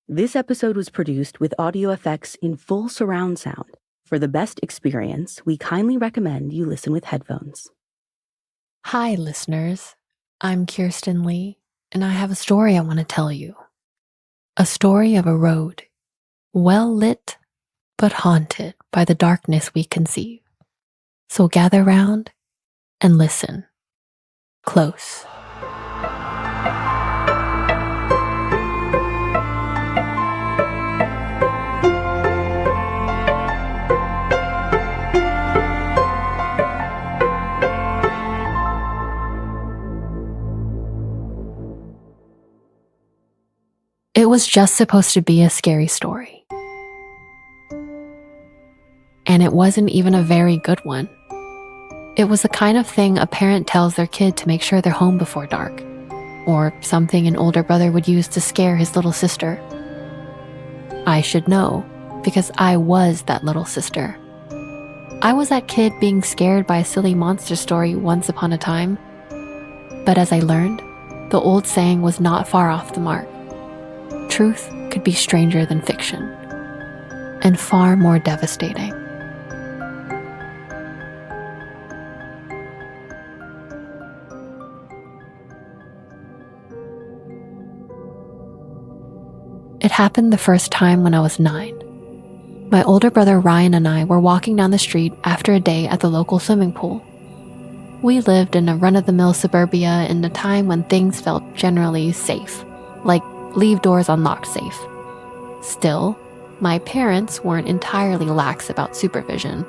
This episode was produced with audio effects in full surround sound. For the best experience, we kindly recommend you listen with headphones. Hi, listeners. I'm Kirsten Lee, and I have a story I want to tell you. A story of a road, well lit, but haunted by the darkness we conceive. So gather round and listen close. It was just supposed to be a scary story. And it wasn't even a very good one. It was the kind of thing a parent tells their kid to make sure they're home before dark, or something an older brother would use to scare his little sister. I should know, because I was that little sister. I was that kid being scared by a silly monster story once upon a time. But as I learned, the old saying was not far off the mark. Truth could be stranger than fiction, and far more devastating. It happened the first time when I was 9. My older brother Ryan and I were walking down the street after a day at the local swimming pool. We lived in a run-of-the-mill suburbia in a time when things felt generally safe, like leave doors unlocked safe. Still, my parents weren't entirely lax about supervision.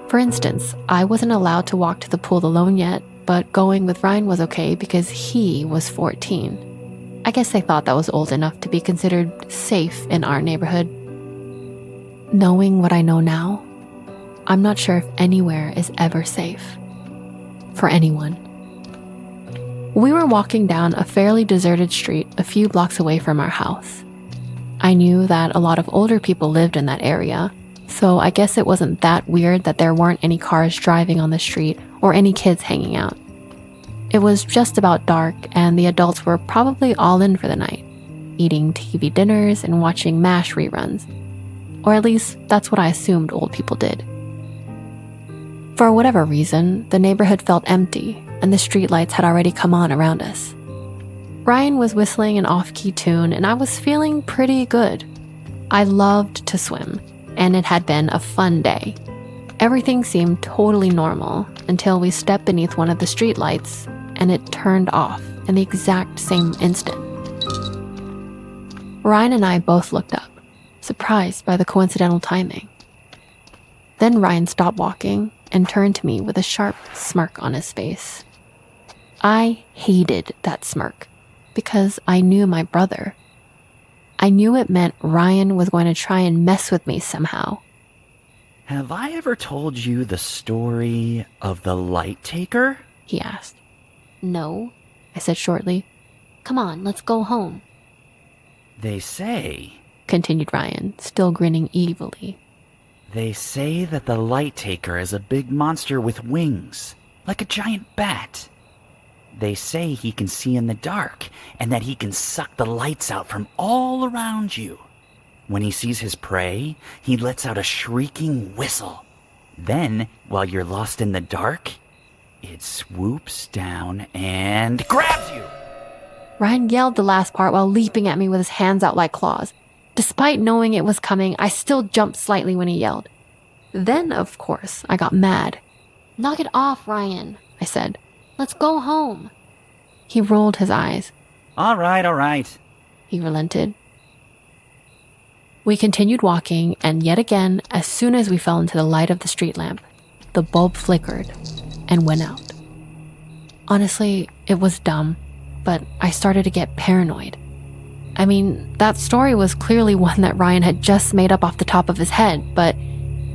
For instance, I wasn't allowed to walk to the pool alone yet, but going with Ryan was okay because he was 14. I guess they thought that was old enough to be considered safe in our neighborhood. Knowing what I know now, I'm not sure if anywhere is ever safe. For anyone. We were walking down a fairly deserted street a few blocks away from our house. I knew that a lot of older people lived in that area, so I guess it wasn't that weird that there weren't any cars driving on the street or any kids hanging out. It was just about dark, and the adults were probably all in for the night, eating TV dinners and watching MASH reruns. Or at least that's what I assumed old people did. For whatever reason, the neighborhood felt empty, and the streetlights had already come on around us. Ryan was whistling an off-key tune, and I was feeling pretty good. I loved to swim, and it had been a fun day. Everything seemed totally normal until we stepped beneath one of the streetlights, and it turned off in the exact same instant. Ryan and I both looked up, surprised by the coincidental timing. Then Ryan stopped walking and turned to me with a sharp smirk on his face. I hated that smirk because I knew my brother. I knew it meant Ryan was going to try and mess with me somehow. Have I ever told you the story of the light taker? He asked. No, I said shortly. Come on, let's go home. They say, continued Ryan, still grinning evilly. They say that the light taker is a big monster with wings, like a giant bat. They say he can see in the dark, and that he can suck the lights out from all around you. When he sees his prey, he lets out a shrieking whistle. Then, while you're lost in the dark, it swoops down and grabs you. Ryan yelled the last part while leaping at me with his hands out like claws. Despite knowing it was coming, I still jumped slightly when he yelled. Then, of course, I got mad. Knock it off, Ryan, I said. Let's go home. He rolled his eyes. All right. He relented. We continued walking, and yet again, as soon as we fell into the light of the street lamp, the bulb flickered and went out. Honestly, it was dumb, but I started to get paranoid. I mean, that story was clearly one that Ryan had just made up off the top of his head, but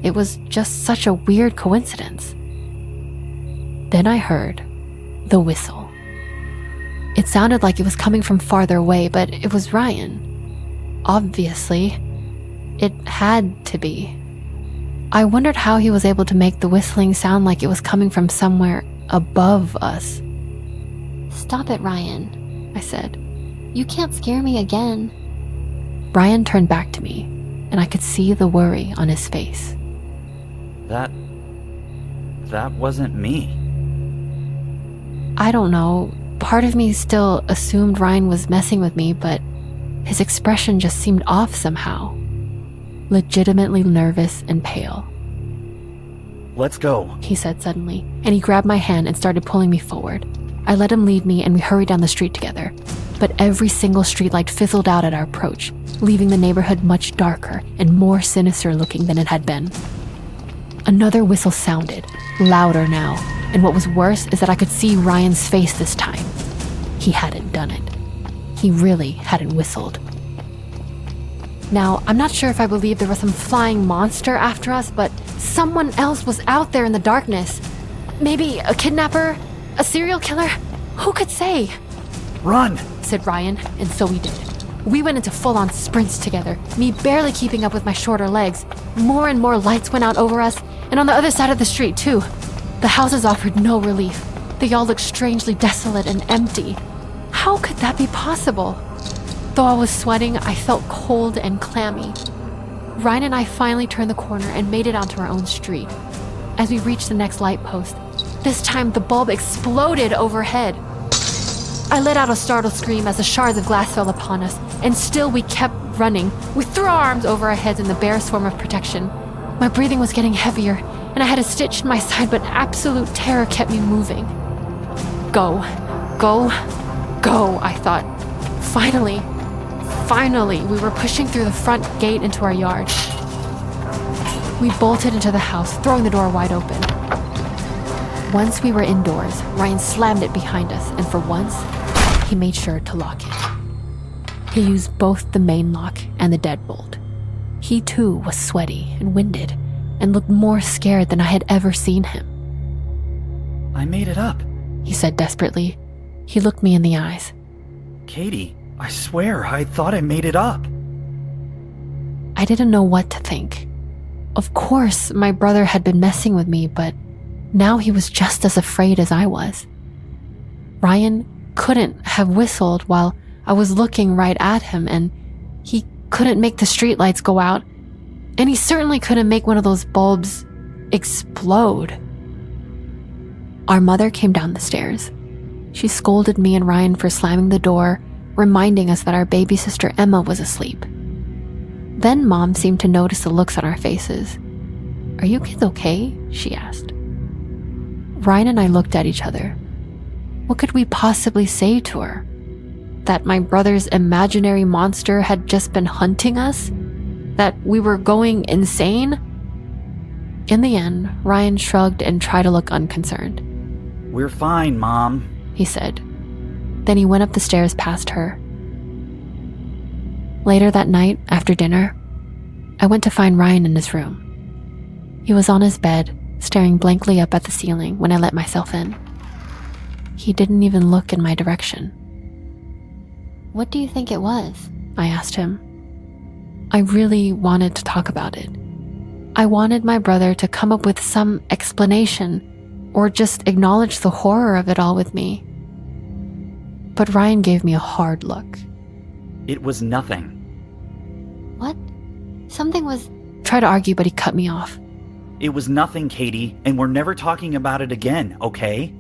it was just such a weird coincidence. Then I heard the whistle. It sounded like it was coming from farther away, but it was Ryan. Obviously, it had to be. I wondered how he was able to make the whistling sound like it was coming from somewhere above us. Stop it, Ryan, I said. You can't scare me again. Ryan turned back to me, and I could see the worry on his face. That wasn't me. I don't know. Part of me still assumed Ryan was messing with me, but his expression just seemed off somehow. Legitimately nervous and pale. Let's go, He said suddenly, and he grabbed my hand and started pulling me forward. I let him lead me and we hurried down the street together. But every single streetlight fizzled out at our approach, leaving the neighborhood much darker and more sinister looking than it had been. Another whistle sounded, louder now, and what was worse is that I could see Ryan's face this time. He hadn't done it. He really hadn't whistled. Now, I'm not sure if I believe there was some flying monster after us, but someone else was out there in the darkness. Maybe a kidnapper? A serial killer? Who could say? Run, Said Ryan, and so we did. We went into full-on sprints together, me barely keeping up with my shorter legs. More and more lights went out over us, and on the other side of the street, too. The houses offered no relief. They all looked strangely desolate and empty. How could that be possible? Though I was sweating, I felt cold and clammy. Ryan and I finally turned the corner and made it onto our own street. As we reached the next light post, this time the bulb exploded overhead. I let out a startled scream as the shards of glass fell upon us, and still we kept running. We threw our arms over our heads in the barest form of protection. My breathing was getting heavier, and I had a stitch in my side, but absolute terror kept me moving. Go, go, go, I thought. Finally, we were pushing through the front gate into our yard. We bolted into the house, throwing the door wide open. Once we were indoors, Ryan slammed it behind us, and for once, he made sure to lock it. He used both the main lock and the deadbolt. He too was sweaty and winded, and looked more scared than I had ever seen him. I made it up. He said desperately. He looked me in the eyes. Katie, I swear, I thought I made it up. I didn't know what to think. Of course, my brother had been messing with me, but now he was just as afraid as I was. Ryan couldn't have whistled while I was looking right at him, and he couldn't make the streetlights go out, and he certainly couldn't make one of those bulbs explode. Our mother came down the stairs. She scolded me and Ryan for slamming the door, reminding us that our baby sister Emma was asleep. Then Mom seemed to notice the looks on our faces. "Are you kids okay?" she asked. Ryan and I looked at each other. What could we possibly say to her? That my brother's imaginary monster had just been hunting us? That we were going insane? In the end, Ryan shrugged and tried to look unconcerned. "We're fine, Mom," he said. Then he went up the stairs past her. Later that night, after dinner, I went to find Ryan in his room. He was on his bed, staring blankly up at the ceiling when I let myself in. He didn't even look in my direction. "What do you think it was?" I asked him. I really wanted to talk about it. I wanted my brother to come up with some explanation or just acknowledge the horror of it all with me. But Ryan gave me a hard look. "It was nothing." "What? Something was..." Tried to argue, but he cut me off. "It was nothing, Katie, and we're never talking about it again, okay?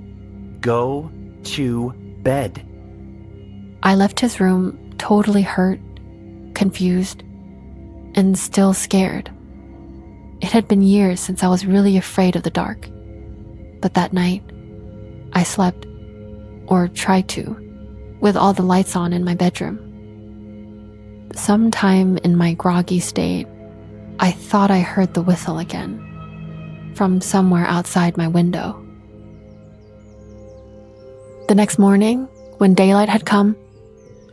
Go to bed." I left his room totally hurt, confused, and still scared. It had been years since I was really afraid of the dark. But that night, I slept, or tried to, with all the lights on in my bedroom. Sometime in my groggy state, I thought I heard the whistle again, from somewhere outside my window. The next morning, when daylight had come,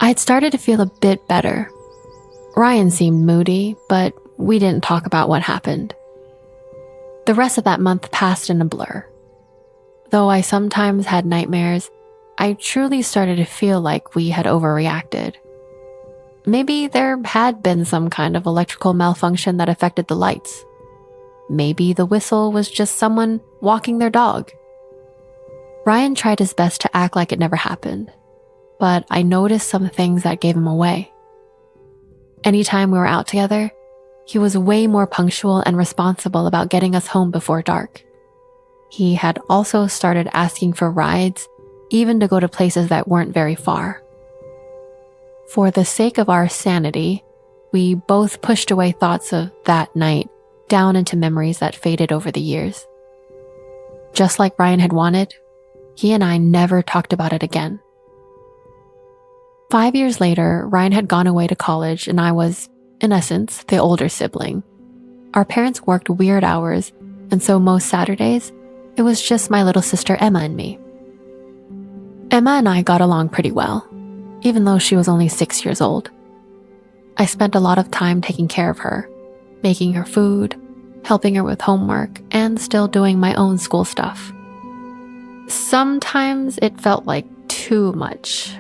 I had started to feel a bit better. Ryan seemed moody, but we didn't talk about what happened. The rest of that month passed in a blur. Though I sometimes had nightmares, I truly started to feel like we had overreacted. Maybe there had been some kind of electrical malfunction that affected the lights. Maybe the whistle was just someone walking their dog. Ryan tried his best to act like it never happened, but I noticed some things that gave him away. Anytime we were out together, he was way more punctual and responsible about getting us home before dark. He had also started asking for rides, even to go to places that weren't very far. For the sake of our sanity, we both pushed away thoughts of that night down into memories that faded over the years. Just like Ryan had wanted, he and I never talked about it again. 5 years later, Ryan had gone away to college and I was, in essence, the older sibling. Our parents worked weird hours, and so most Saturdays, it was just my little sister Emma and me. Emma and I got along pretty well, even though she was only 6 years old. I spent a lot of time taking care of her, making her food, helping her with homework, and still doing my own school stuff. Sometimes it felt like too much.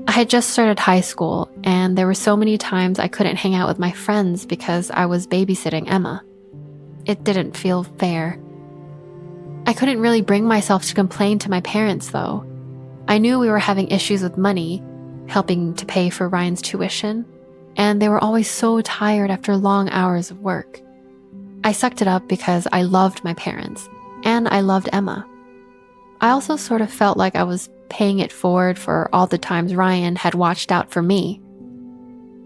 I had just started high school, and there were so many times I couldn't hang out with my friends because I was babysitting Emma. It didn't feel fair. I couldn't really bring myself to complain to my parents, though. I knew we were having issues with money, helping to pay for Ryan's tuition, and they were always so tired after long hours of work. I sucked it up because I loved my parents, and I loved Emma. I also sort of felt like I was paying it forward for all the times Ryan had watched out for me.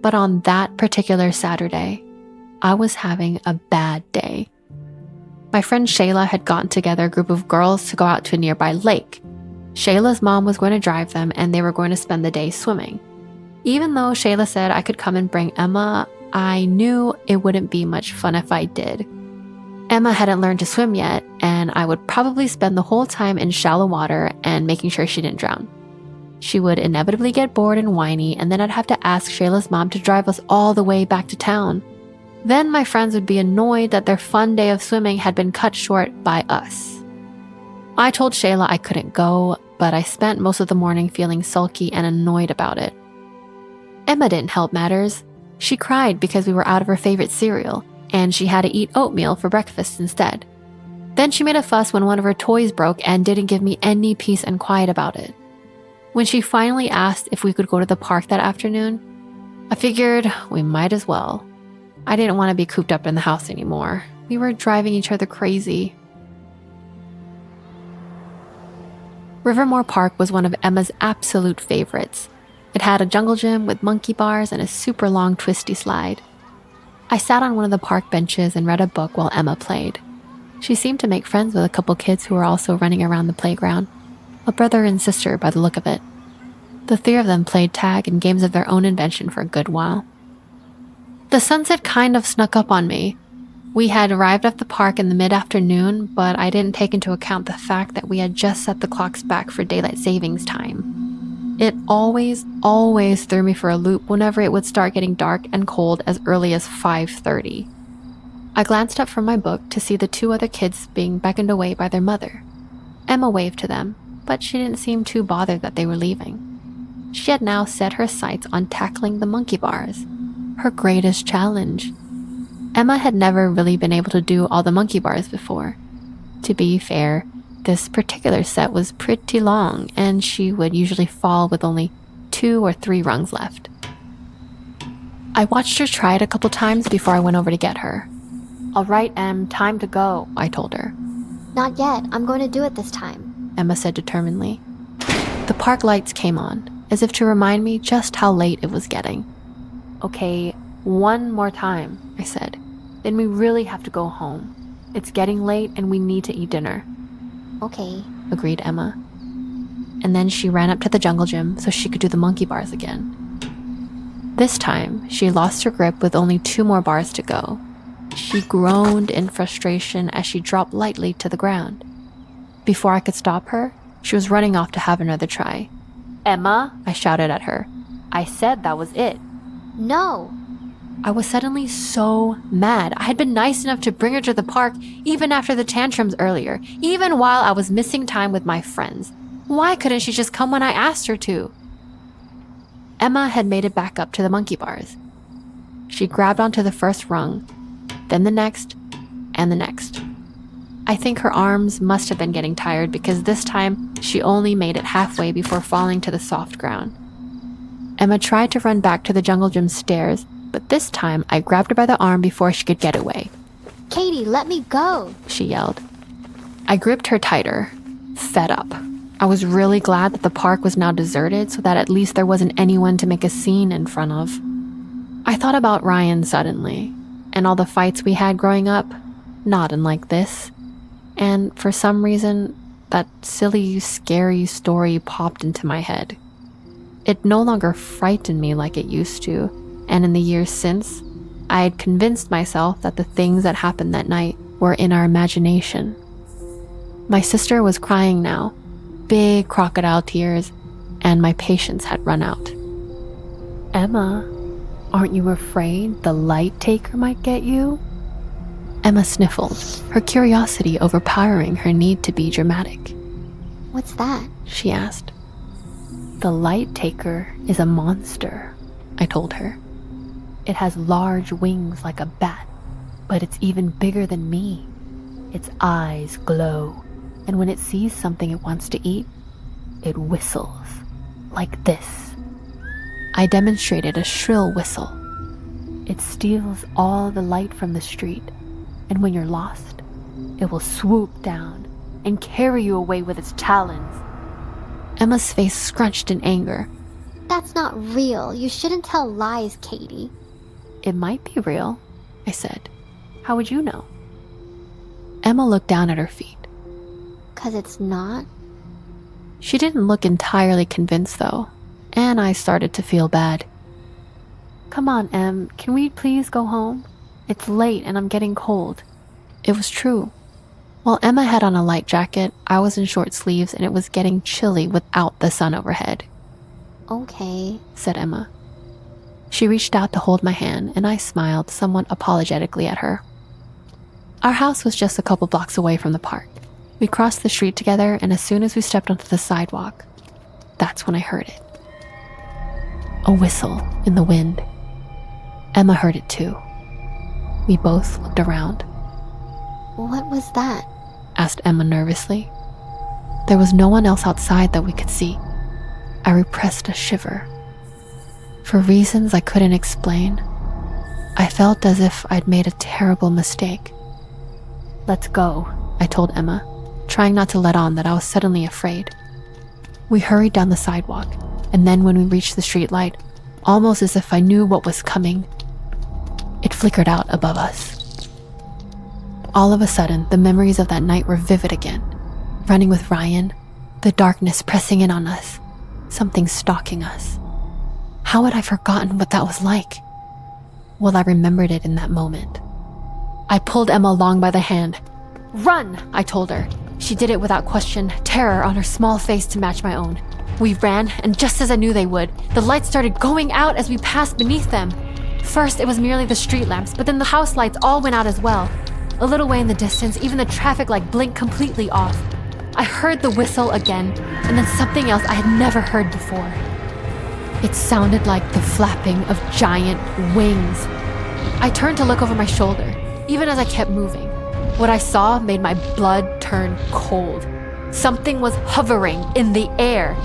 But on that particular Saturday, I was having a bad day. My friend Shayla had gotten together a group of girls to go out to a nearby lake. Shayla's mom was going to drive them and they were going to spend the day swimming. Even though Shayla said I could come and bring Emma, I knew it wouldn't be much fun if I did. Emma hadn't learned to swim yet, and I would probably spend the whole time in shallow water and making sure she didn't drown. She would inevitably get bored and whiny, and then I'd have to ask Shayla's mom to drive us all the way back to town. Then my friends would be annoyed that their fun day of swimming had been cut short by us. I told Shayla I couldn't go, but I spent most of the morning feeling sulky and annoyed about it. Emma didn't help matters. She cried because we were out of her favorite cereal, and she had to eat oatmeal for breakfast instead. Then she made a fuss when one of her toys broke and didn't give me any peace and quiet about it. When she finally asked if we could go to the park that afternoon, I figured we might as well. I didn't want to be cooped up in the house anymore. We were driving each other crazy. Rivermore Park was one of Emma's absolute favorites. It had a jungle gym with monkey bars and a super long twisty slide. I sat on one of the park benches and read a book while Emma played. She seemed to make friends with a couple kids who were also running around the playground, a brother and sister by the look of it. The three of them played tag and games of their own invention for a good while. The sunset kind of snuck up on me. We had arrived at the park in the mid-afternoon, but I didn't take into account the fact that we had just set the clocks back for daylight savings time. It always threw me for a loop whenever it would start getting dark and cold as early as 5:30. I glanced up from my book to see the two other kids being beckoned away by their mother. Emma waved to them, but she didn't seem too bothered that they were leaving. She had now set her sights on tackling the monkey bars, her greatest challenge. Emma had never really been able to do all the monkey bars before. To be fair, this particular set was pretty long, and she would usually fall with only 2 or 3 rungs left. I watched her try it a couple times before I went over to get her. "All right, Em, time to go," I told her. "Not yet. I'm going to do it this time," Emma said determinedly. The park lights came on, as if to remind me just how late it was getting. "Okay, one more time," I said. "Then we really have to go home. It's getting late and we need to eat dinner." "Okay," agreed Emma. And then she ran up to the jungle gym so she could do the monkey bars again. This time, she lost her grip with only 2 more bars to go. She groaned in frustration as she dropped lightly to the ground. Before I could stop her, she was running off to have another try. "Emma," I shouted at her. "I said that was it." "No." I was suddenly so mad. I had been nice enough to bring her to the park even after the tantrums earlier, even while I was missing time with my friends. Why couldn't she just come when I asked her to? Emma had made it back up to the monkey bars. She grabbed onto the first rung, then the next, and the next. I think her arms must have been getting tired because this time she only made it halfway before falling to the soft ground. Emma tried to run back to the jungle gym stairs, But this time, I grabbed her by the arm before she could get away. Katie, let me go, she yelled. I gripped her tighter, fed up. I was really glad that the park was now deserted so that at least there wasn't anyone to make a scene in front of. I thought about Ryan suddenly, and all the fights we had growing up, not unlike this. And for some reason, that silly, scary story popped into my head. It no longer frightened me like it used to, and in the years since, I had convinced myself that the things that happened that night were in our imagination. My sister was crying now, big crocodile tears, and my patience had run out. Emma, aren't you afraid the light taker might get you? Emma sniffled, her curiosity overpowering her need to be dramatic. What's that? She asked. The light taker is a monster, I told her. It has large wings like a bat, but it's even bigger than me. Its eyes glow, and when it sees something it wants to eat, it whistles, like this. I demonstrated a shrill whistle. It steals all the light from the street, and when you're lost, it will swoop down and carry you away with its talons. Emma's face scrunched in anger. That's not real. You shouldn't tell lies, Katie. It might be real, I said. How would you know? Emma looked down at her feet. 'Cause it's not? She didn't look entirely convinced, though, and I started to feel bad. Come on, Em, can we please go home? It's late and I'm getting cold. It was true. While Emma had on a light jacket, I was in short sleeves and it was getting chilly without the sun overhead. Okay, said Emma. She reached out to hold my hand and I smiled somewhat apologetically at her. Our house was just a couple blocks away from the park. We crossed the street together, and as soon as we stepped onto the sidewalk, that's when I heard it. A whistle in the wind. Emma heard it too. We both looked around. What was that? Asked Emma nervously. There was no one else outside that we could see. I repressed a shiver. For reasons I couldn't explain, I felt as if I'd made a terrible mistake. Let's go, I told Emma, trying not to let on that I was suddenly afraid. We hurried down the sidewalk, and then when we reached the street light, almost as if I knew what was coming, it flickered out above us. All of a sudden, the memories of that night were vivid again. Running with Ryan, the darkness pressing in on us, something stalking us. How had I forgotten what that was like? Well, I remembered it in that moment. I pulled Emma along by the hand. Run, I told her. She did it without question, terror on her small face to match my own. We ran, and just as I knew they would, the lights started going out as we passed beneath them. First, it was merely the street lamps, but then the house lights all went out as well. A little way in the distance, even the traffic light blinked completely off. I heard the whistle again, and then something else I had never heard before. It sounded like the flapping of giant wings. I turned to look over my shoulder, even as I kept moving. What I saw made my blood turn cold. Something was hovering in the air.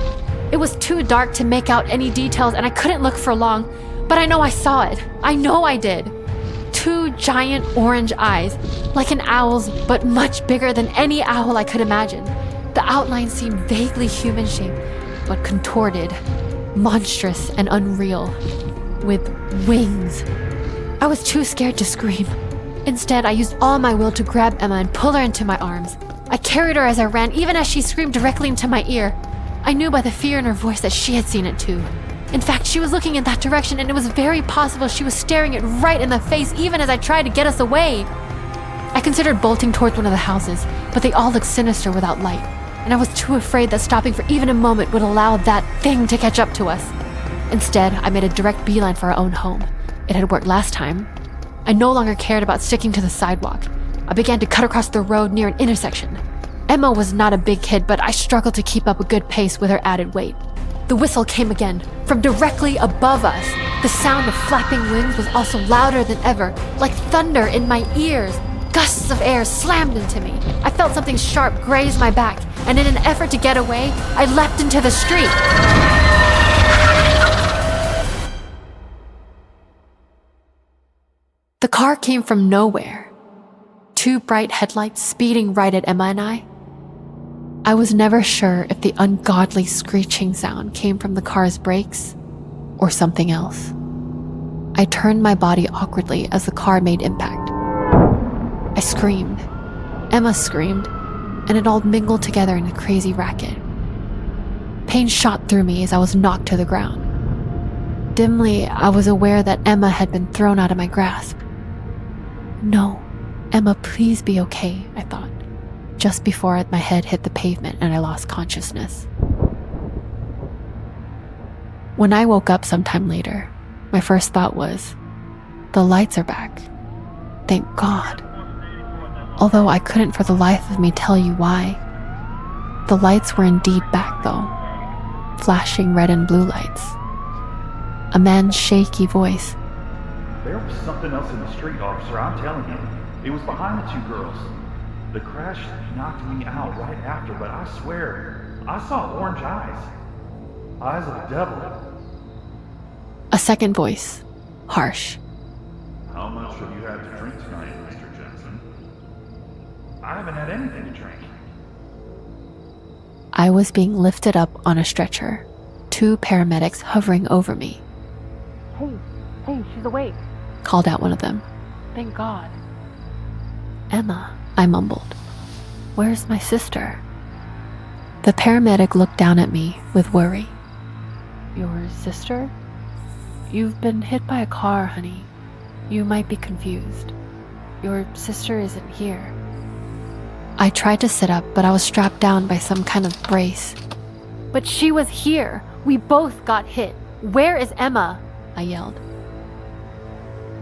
It was too dark to make out any details, and I couldn't look for long, but I know I saw it. I know I did. 2 giant orange eyes, like an owl's, but much bigger than any owl I could imagine. The outline seemed vaguely human-shaped, but contorted, monstrous and unreal, with wings. I was too scared to scream. Instead, I used all my will to grab Emma and pull her into my arms. I carried her as I ran, even as she screamed directly into my ear. I knew by the fear in her voice that she had seen it too. In fact, she was looking in that direction, and it was very possible she was staring it right in the face even as I tried to get us away. I considered bolting towards one of the houses, but they all looked sinister without light, and I was too afraid that stopping for even a moment would allow that thing to catch up to us. Instead, I made a direct beeline for our own home. It had worked last time. I no longer cared about sticking to the sidewalk. I began to cut across the road near an intersection. Emma was not a big kid, but I struggled to keep up a good pace with her added weight. The whistle came again, from directly above us. The sound of flapping wings was also louder than ever, like thunder in my ears. Gusts of air slammed into me. I felt something sharp graze my back, and in an effort to get away, I leapt into the street. The car came from nowhere. 2 bright headlights speeding right at Emma and I. I was never sure if the ungodly screeching sound came from the car's brakes or something else. I turned my body awkwardly as the car made impact. I screamed. Emma screamed, and it all mingled together in a crazy racket. Pain shot through me as I was knocked to the ground. Dimly, I was aware that Emma had been thrown out of my grasp. No, Emma, please be okay, I thought, just before my head hit the pavement and I lost consciousness. When I woke up sometime later, my first thought was, the lights are back. Thank God. Although I couldn't for the life of me tell you why. The lights were indeed back though, flashing red and blue lights. A man's shaky voice. There was something else in the street, officer, I'm telling you. It was behind the 2 girls. The crash knocked me out right after, but I swear, I saw orange eyes. Eyes of the devil. A second voice, harsh. How much have you had to drink tonight, Mr. Jensen? I haven't had anything to drink. I was being lifted up on a stretcher, 2 paramedics hovering over me. Hey, she's awake, called out one of them. Thank God. Emma, I mumbled. Where's my sister? The paramedic looked down at me with worry. Your sister? You've been hit by a car, honey. You might be confused. Your sister isn't here. I tried to sit up, but I was strapped down by some kind of brace. But she was here. We both got hit. Where is Emma? I yelled.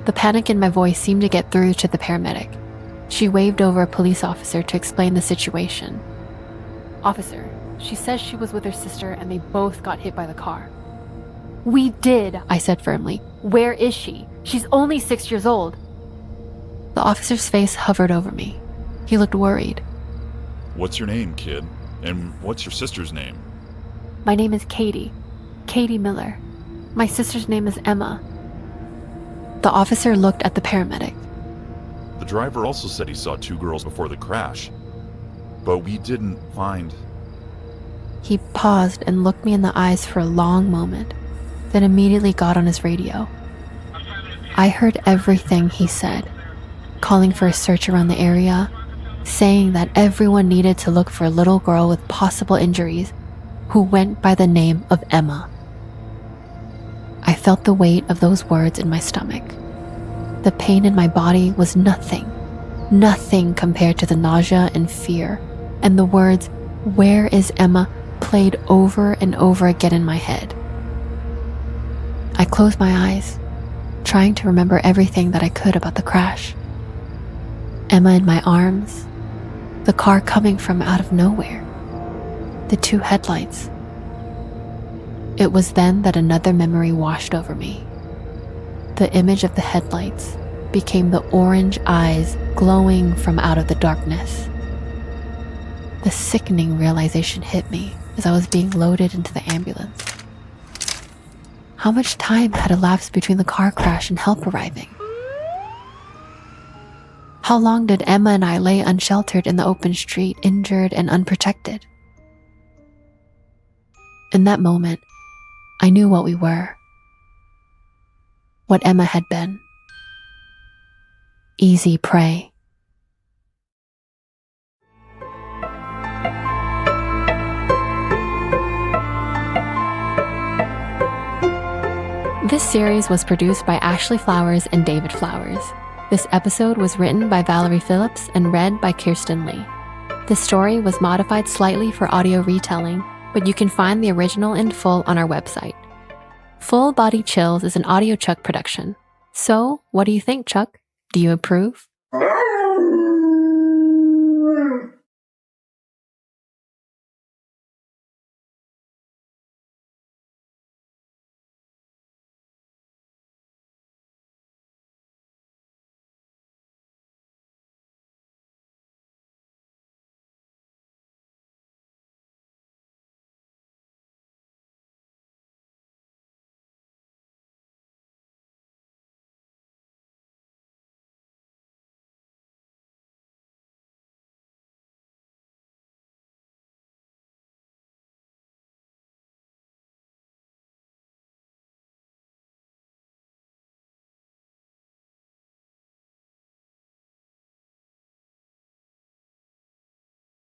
The panic in my voice seemed to get through to the paramedic. She waved over a police officer to explain the situation. Officer, she says she was with her sister and they both got hit by the car. We did, I said firmly. Where is she? She's only 6 years old. The officer's face hovered over me. He looked worried. What's your name, kid? And what's your sister's name? My name is Katie. Katie Miller. My sister's name is Emma. The officer looked at the paramedic. The driver also said he saw 2 girls before the crash, but we didn't find... He paused and looked me in the eyes for a long moment, then immediately got on his radio. I heard everything he said, calling for a search around the area, saying that everyone needed to look for a little girl with possible injuries who went by the name of Emma. I felt the weight of those words in my stomach. The pain in my body was nothing compared to the nausea and fear, and the words, "Where is Emma?" played over and over again in my head. I closed my eyes, trying to remember everything that I could about the crash. Emma in my arms, the car coming from out of nowhere, the 2 headlights. It was then that another memory washed over me. The image of the headlights became the orange eyes glowing from out of the darkness. The sickening realization hit me as I was being loaded into the ambulance. How much time had elapsed between the car crash and help arriving? How long did Emma and I lay unsheltered in the open street, injured and unprotected? In that moment, I knew what we were. What Emma had been. Easy prey. This series was produced by Ashley Flowers and David Flowers. This episode was written by Valerie Phillips and read by Kirsten Lee. The story was modified slightly for audio retelling, but you can find the original in full on our website. Full Body Chills is an Audio Chuck production. So, what do you think, Chuck? Do you approve?